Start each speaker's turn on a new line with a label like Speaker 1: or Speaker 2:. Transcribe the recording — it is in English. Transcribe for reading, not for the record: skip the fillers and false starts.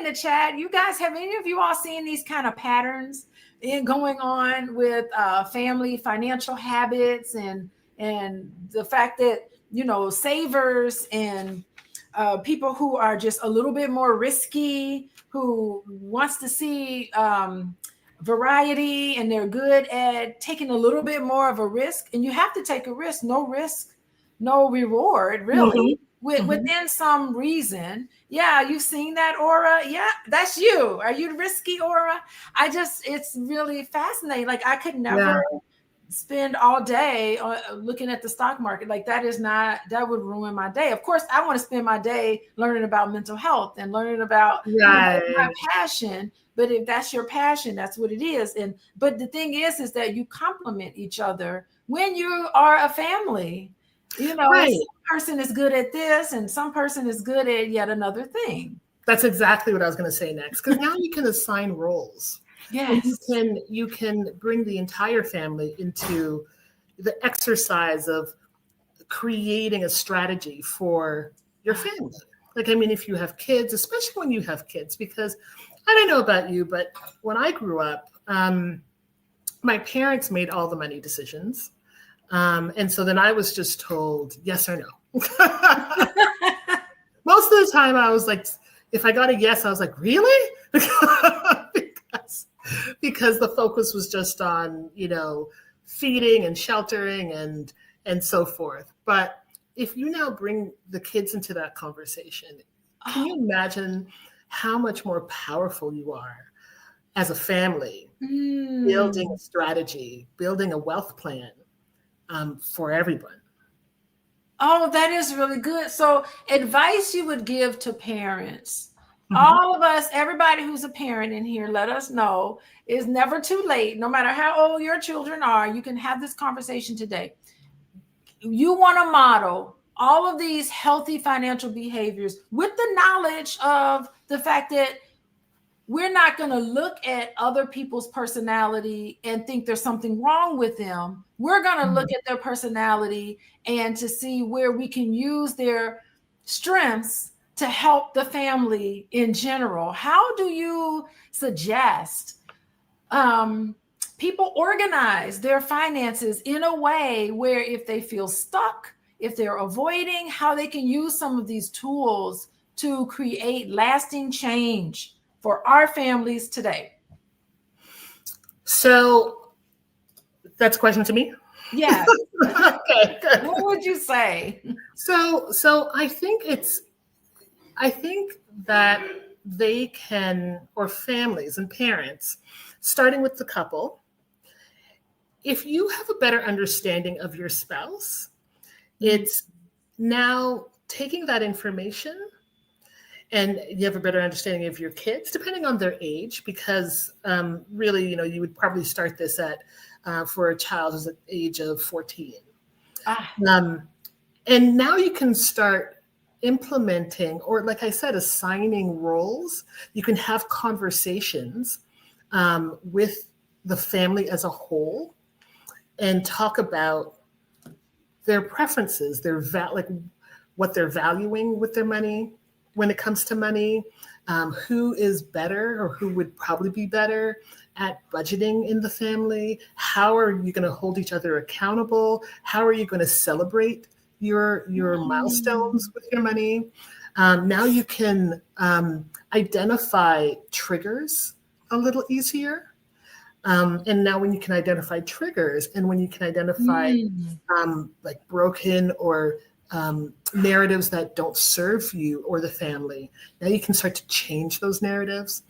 Speaker 1: the chat, you guys, have any of you all seen these kind of patterns going on with family financial habits and the fact that, savers and people who are just a little bit more risky, who wants to see variety, and they're good at taking a little bit more of a risk. And you have to take a risk, no reward, really, within some reason. Yeah, you've seen that, Aura. Yeah, that's you. Are you risky, Aura? It's really fascinating. Like, I could never spend all day looking at the stock market. Like, that would ruin my day. Of course, I want to spend my day learning about mental health and learning about my passion. But if that's your passion, that's what it is. But the thing is that you complement each other when you are a family. Some person is good at this and some person is good at yet another thing.
Speaker 2: That's exactly what I was going to say next. Because now you can assign roles.
Speaker 1: Yes.
Speaker 2: And you can bring the entire family into the exercise of creating a strategy for your family. Like, I mean, if you have kids, especially when you have kids, because I don't know about you, but when I grew up, my parents made all the money decisions. And so then I was just told yes or no. Most of the time I was like, if I got a yes, I was like, really? because the focus was just on, feeding and sheltering and so forth. But if you now bring the kids into that conversation, can you imagine how much more powerful you are as a family, building a strategy, building a wealth plan for everyone?
Speaker 1: Oh, that is really good. So, advice you would give to parents. All of us, everybody who's a parent in here, let us know. It's never too late. No matter how old your children are, you can have this conversation today. You want to model all of these healthy financial behaviors with the knowledge of the fact that we're not going to look at other people's personality and think there's something wrong with them. We're going to look at their personality and to see where we can use their strengths to help the family in general. How do you suggest people organize their finances in a way where if they feel stuck, if they're avoiding, how they can use some of these tools to create lasting change for our families today?
Speaker 2: So that's a question to me?
Speaker 1: Yes.
Speaker 2: Okay, good.
Speaker 1: What would you say?
Speaker 2: So I think that they can, or families and parents, starting with the couple, if you have a better understanding of your spouse, it's now taking that information, and you have a better understanding of your kids, depending on their age, because really, you would probably start this for a child who's at the age of 14. And now you can start implementing, or like I said, assigning roles. You can have conversations with the family as a whole and talk about their preferences, like what they're valuing with their money. When it comes to money, who is better or who would probably be better at budgeting in the family? How are you going to hold each other accountable? How are you going to celebrate your milestones with your money? Now you can identify triggers a little easier. And now when you can identify triggers and when you can identify like broken or narratives that don't serve you or the family, now you can start to change those narratives.